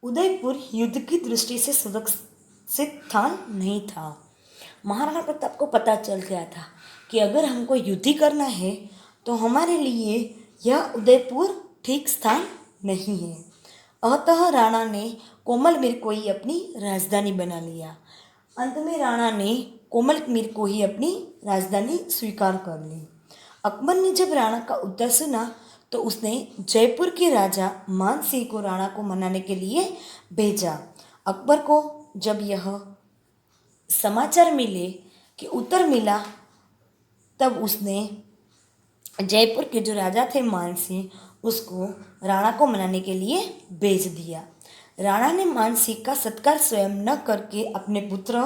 उदयपुर युद्ध की दृष्टि से सुरक्षित स्थान नहीं था। महाराणा प्रताप को पता चल गया था कि अगर हमको युद्ध ही करना है तो हमारे लिए यह उदयपुर ठीक स्थान नहीं है। अतः राणा ने कोमलमीर को ही अपनी राजधानी बना लिया। अंत में राणा ने कोमलमीर को ही अपनी राजधानी स्वीकार कर ली। अकबर ने जब राणा का उत्तर सुना तो उसने जयपुर के राजा मान सिंह को राणा को मनाने के लिए भेजा। अकबर को जब यह समाचार मिले कि उत्तर मिला, तब उसने जयपुर के जो राजा थे मान सिंह, उसको राणा को मनाने के लिए भेज दिया। राणा ने मान सिंह का सत्कार स्वयं न करके अपने पुत्र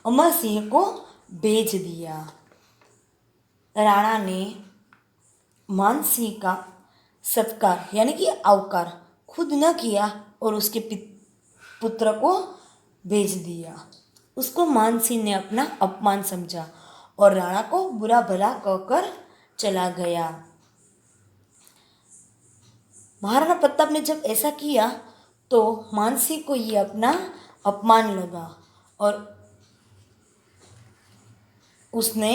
अमर सिंह को भेज दिया। राणा ने मान सिंह का सत्कार यानी कि आवकार खुद न किया और उसके पुत्र को भेज दिया। उसको मान सिंह ने अपना अपमान समझा और राणा को बुरा भला कहकर चला गया। महाराणा प्रताप ने जब ऐसा किया तो मान सिंह को ये अपना अपमान लगा और उसने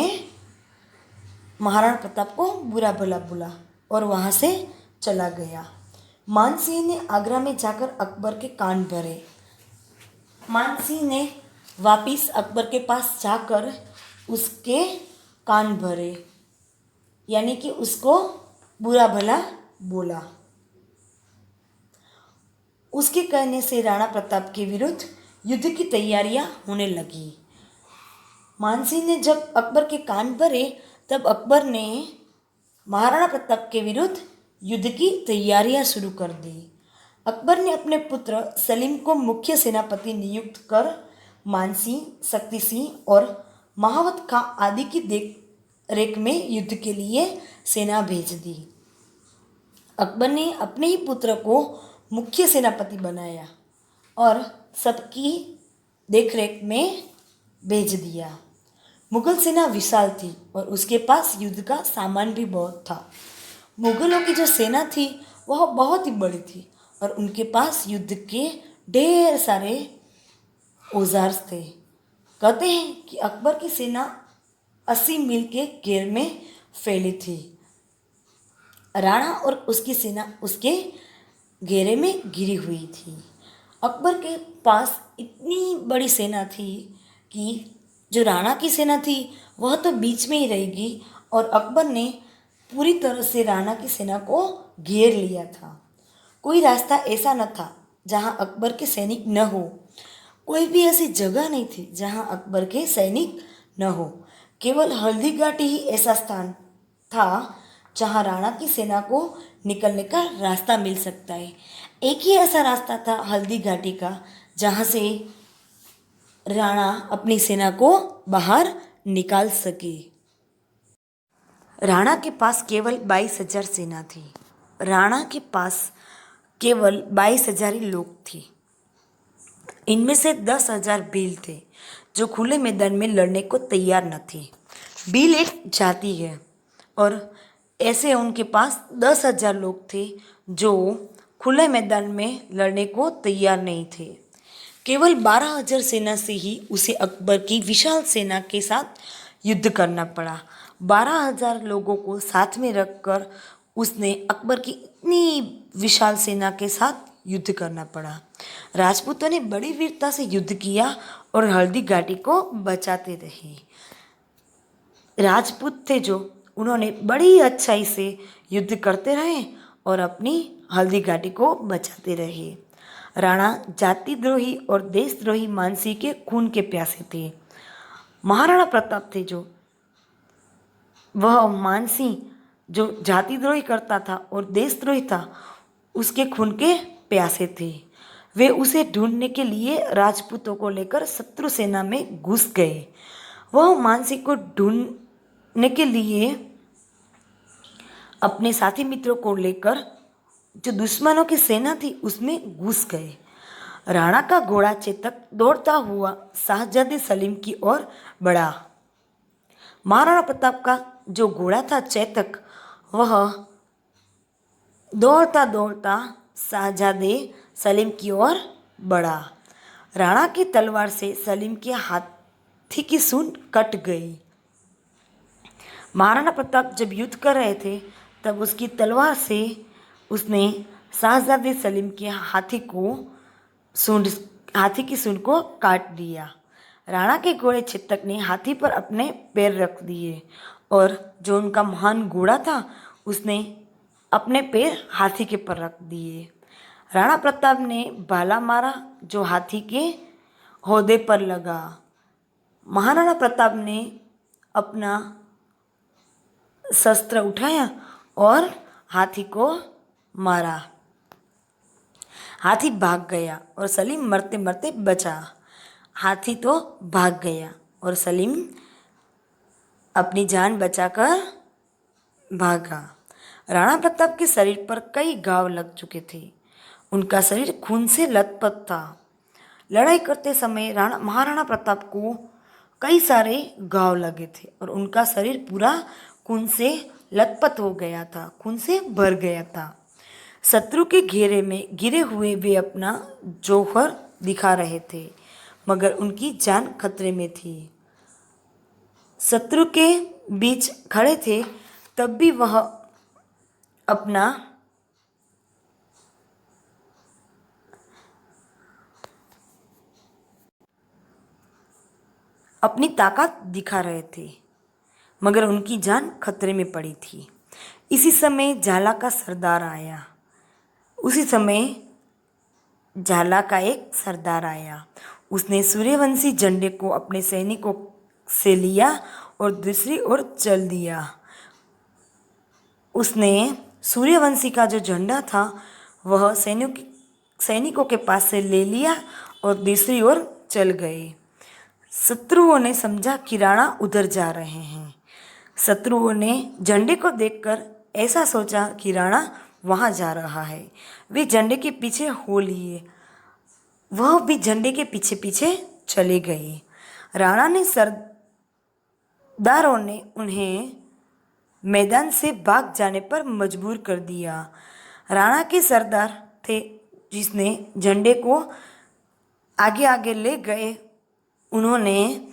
महाराणा प्रताप को बुरा भला बोला और वहाँ से चला गया। मान सिंह ने आगरा में जाकर अकबर के कान भरे। मान सिंह ने वापिस अकबर के पास जाकर उसके कान भरे, यानी कि उसको बुरा भला बोला। उसके कहने से राणा प्रताप के विरुद्ध युद्ध की तैयारियां होने लगी। मान सिंह ने जब अकबर के कान भरे तब अकबर ने महाराणा प्रताप के विरुद्ध युद्ध की तैयारियां शुरू कर दी। अकबर ने अपने पुत्र सलीम को मुख्य सेनापति नियुक्त कर मान सिंह, शक्ति सिंह और महावत खां आदि की देख रेख में युद्ध के लिए सेना भेज दी। अकबर ने अपने ही पुत्र को मुख्य सेनापति बनाया और सबकी देखरेख में भेज दिया। मुगल सेना विशाल थी और उसके पास युद्ध का सामान भी बहुत था। मुगलों की जो सेना थी वह बहुत ही बड़ी थी और उनके पास युद्ध के ढेर सारे औजार थे। कहते हैं कि अकबर की सेना 80 मील के घेर में फैली थी। राणा और उसकी सेना उसके घेरे में घिरी हुई थी। अकबर के पास इतनी बड़ी सेना थी कि जो राणा की सेना थी वह तो बीच में ही रहेगी और अकबर ने पूरी तरह से राणा की सेना को घेर लिया था। कोई रास्ता ऐसा न था जहां अकबर के सैनिक न हो। कोई भी ऐसी जगह नहीं थी जहां अकबर के सैनिक न हो। केवल हल्दी घाटी ही ऐसा स्थान था जहां राणा की सेना को निकलने का रास्ता मिल सकता है। एक ही ऐसा रास्ता था हल्दी घाटी का जहां से राणा अपनी सेना को बाहर निकाल सके। राणा के पास केवल 22,000 सेना थी। राणा के पास केवल 22,000 ही लोग थे। इनमें से 10,000 भील थे जो खुले मैदान में लड़ने को तैयार न थे। भील एक जाति है और ऐसे उनके पास 10,000 लोग थे जो खुले मैदान में लड़ने को तैयार नहीं थे। केवल 12,000 सेना से ही उसे अकबर की विशाल सेना के साथ युद्ध करना पड़ा। 12,000 लोगों को साथ में रखकर उसने अकबर की इतनी विशाल सेना के साथ युद्ध करना पड़ा। राजपूतों ने बड़ी वीरता से युद्ध किया और हल्दी घाटी को बचाते रहे। राजपूत थे जो उन्होंने बड़ी अच्छाई से युद्ध करते रहे और अपनी हल्दी घाटी को बचाते रहे। राणा जातिद्रोही और देशद्रोही मान सिंह के खून के प्यासे थे। महाराणा प्रताप थे जो वह मान सिंह जो जातिद्रोही करता था और देशद्रोही था, उसके खून के प्यासे थे। वे उसे ढूंढने के लिए राजपूतों को लेकर शत्रु सेना में घुस गए। वह मान सिंह को ढूंढने के लिए अपने साथी मित्रों को लेकर जो दुश्मनों की सेना थी उसमें घुस गए। राणा का घोड़ा चेतक दौड़ता हुआ शाहजादे सलीम की ओर बढ़ा। महाराणा प्रताप का जो घोड़ा था चेतक, वह दौड़ता दौड़ता शाहजादे सलीम की ओर बढ़ा। राणा की तलवार से सलीम के हाथी की सूंड कट गई। महाराणा प्रताप जब युद्ध कर रहे थे तब उसकी तलवार से उसने शाहजादे सलीम के हाथी की सूंड को काट दिया। राणा के घोड़े चेतक ने हाथी पर अपने पैर रख दिए और जो उनका महान घोड़ा था उसने अपने पैर हाथी के पर रख दिए। राणा प्रताप ने भाला मारा जो हाथी के हौदे पर लगा। महाराणा प्रताप ने अपना शस्त्र उठाया और हाथी को मारा। हाथी भाग गया और सलीम मरते मरते बचा। हाथी तो भाग गया और सलीम अपनी जान बचाकर भागा। राणा प्रताप के शरीर पर कई घाव लग चुके थे। उनका शरीर खून से लथपथ था। लड़ाई करते समय महाराणा प्रताप को कई सारे घाव लगे थे और उनका शरीर पूरा खून से लथपथ हो गया था, खून से भर गया था। शत्रु के घेरे में गिरे हुए वे अपना जौहर दिखा रहे थे मगर उनकी जान खतरे में थी। शत्रु के बीच खड़े थे तब भी वह अपनी ताकत दिखा रहे थे मगर उनकी जान खतरे में पड़ी थी। इसी समय झाला का सरदार आया। उसने सूर्यवंशी झंडे को अपने सैनिकों से लिया और दूसरी ओर चल दिया। उसने सूर्यवंशी का जो झंडा था वह सैनिकों के पास से ले लिया और दूसरी ओर चल गए। शत्रुओं ने समझा कि राणा उधर जा रहे हैं। शत्रुओं ने झंडे को देखकर ऐसा सोचा कि राणा वहाँ जा रहा है। वे झंडे के पीछे हो लिए। वह भी झंडे के पीछे पीछे चले गए। राणा ने सरदारों ने उन्हें मैदान से भाग जाने पर मजबूर कर दिया। राणा के सरदार थे जिसने झंडे को आगे आगे ले गए। उन्होंने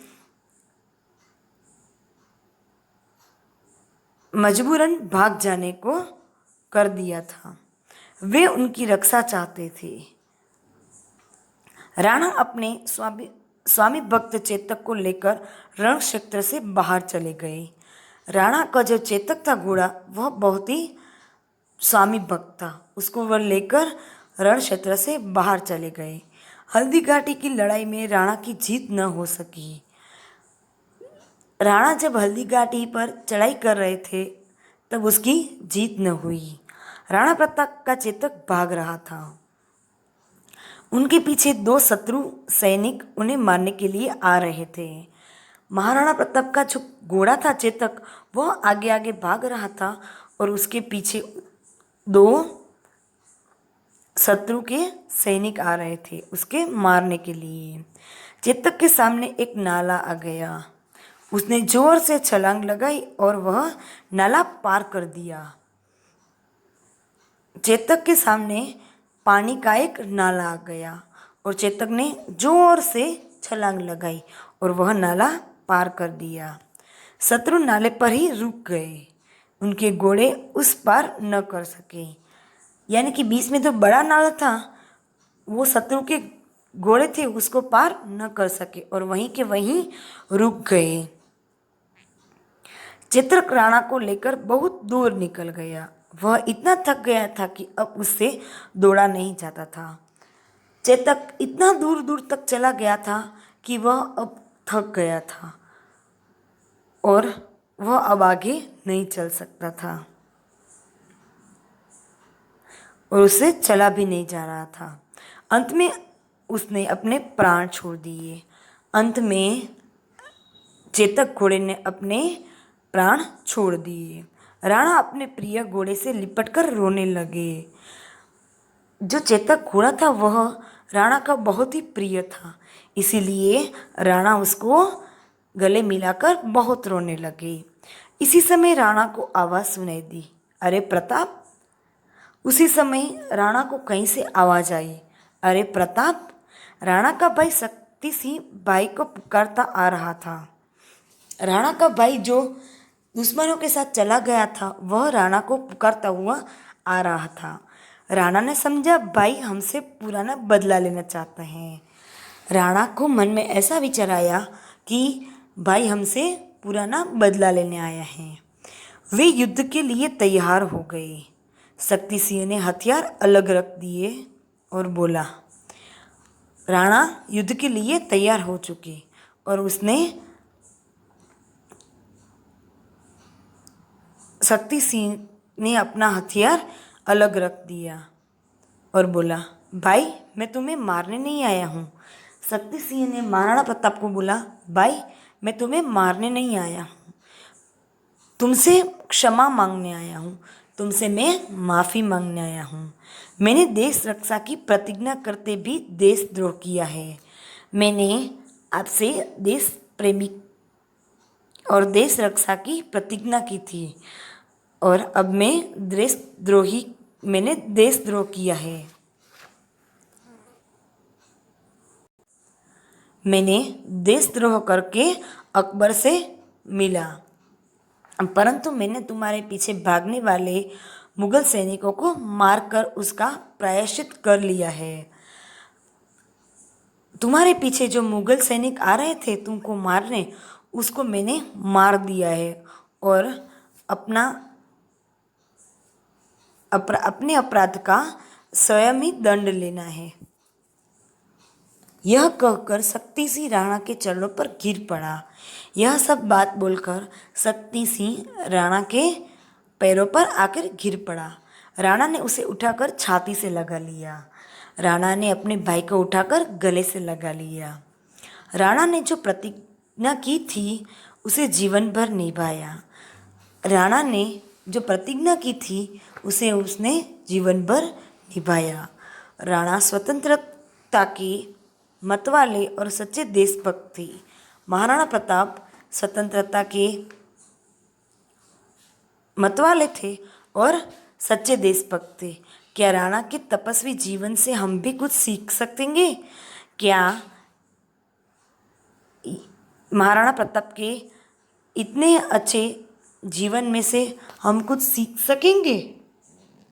मजबूरन भाग जाने को कर दिया था। वे उनकी रक्षा चाहते थे। राणा अपने स्वामी भक्त चेतक को लेकर रण क्षेत्र से बाहर चले गए। राणा का जो चेतक था घोड़ा वह बहुत ही स्वामी भक्त था। उसको वह लेकर रण क्षेत्र से बाहर चले गए। हल्दी घाटी की लड़ाई में राणा की जीत न हो सकी। राणा जब हल्दी घाटी पर चढ़ाई कर रहे थे तब उसकी जीत न हुई। राणा प्रताप का चेतक भाग रहा था। उनके पीछे 2 शत्रु सैनिक उन्हें मारने के लिए आ रहे थे। महाराणा प्रताप का जो घोड़ा था चेतक वह आगे आगे भाग रहा था और उसके पीछे 2 शत्रु के सैनिक आ रहे थे उसके मारने के लिए। चेतक के सामने एक नाला आ गया। उसने जोर से छलांग लगाई और वह नाला पार कर दिया। चेतक के सामने पानी का एक नाला आ गया और चेतक ने जोर से छलांग लगाई और वह नाला पार कर दिया। शत्रु नाले पर ही रुक गए। उनके घोड़े उस पार न कर सके। यानी कि बीच में जो बड़ा नाला था वो शत्रु के घोड़े थे उसको पार न कर सके और वहीं के वहीं रुक गए। चेतक राणा को लेकर बहुत दूर निकल गया। वह इतना थक गया था कि अब उससे दौड़ा नहीं जाता था। चेतक इतना दूर दूर तक चला गया था कि वह अब थक गया था और वह अब आगे नहीं चल सकता था और उससे चला भी नहीं जा रहा था। अंत में उसने अपने प्राण छोड़ दिए। अंत में चेतक घोड़े ने अपने प्राण छोड़ दिए। राणा अपने प्रिय घोड़े से लिपटकर रोने लगे। जो चेतक घोड़ा था वह राणा का बहुत ही प्रिय था, इसीलिए राणा उसको गले मिलाकर बहुत रोने लगे। इसी समय राणा को आवाज़ सुनाई दी, अरे प्रताप। उसी समय राणा को कहीं से आवाज़ आई, अरे प्रताप। राणा का भाई शक्ति सिंह भाई को पुकारता आ रहा था। राणा का भाई जो दुश्मनों के साथ चला गया था वह राणा को पुकारता हुआ आ रहा था। राणा ने समझा भाई हमसे पुराना बदला लेना चाहते हैं। राणा को मन में ऐसा विचार आया कि भाई हमसे पुराना बदला लेने आया है। वे युद्ध के लिए तैयार हो गए। शक्ति सिंह ने हथियार अलग रख दिए और बोला, राणा युद्ध के लिए तैयार हो चुके और उसने शक्ति सिंह ने अपना हथियार अलग रख दिया और बोला, भाई मैं तुम्हें मारने नहीं आया हूँ। शक्ति सिंह ने महाराणा प्रताप को बोला, भाई मैं तुम्हें मारने नहीं आया हूँ, तुमसे क्षमा मांगने आया हूँ, तुमसे मैं माफ़ी मांगने आया हूँ। मैंने देश रक्षा की प्रतिज्ञा करते भी देशद्रोह किया है। मैंने आपसे देश प्रेमी और देश रक्षा की प्रतिज्ञा की थी और अब मैंने देशद्रोह किया है। मैंने देशद्रोह करके अकबर से मिला, परंतु मैंने तुम्हारे पीछे भागने वाले मुगल सैनिकों को मारकर उसका प्रायश्चित कर लिया है। तुम्हारे पीछे जो मुगल सैनिक आ रहे थे तुमको मारने, उसको मैंने मार दिया है और अपने अपराध का स्वयं ही दंड लेना है। यह कहकर शक्ति सिंह राणा के चरणों पर गिर पड़ा। यह सब बात बोलकर शक्ति सिंह राणा के पैरों पर आकर गिर पड़ा। राणा ने उसे उठाकर छाती से लगा लिया। राणा ने अपने भाई को उठाकर गले से लगा लिया। राणा ने जो प्रतिज्ञा की थी उसे जीवन भर निभाया। राणा ने जो प्रतिज्ञा की थी उसे उसने जीवन भर निभाया। राणा स्वतंत्रता के मतवाले और सच्चे देशभक्त थे। महाराणा प्रताप स्वतंत्रता के मतवाले थे और सच्चे देशभक्त थे। क्या राणा के तपस्वी जीवन से हम भी कुछ सीख सकेंगे? क्या महाराणा प्रताप के इतने अच्छे जीवन में से हम कुछ सीख सकेंगे?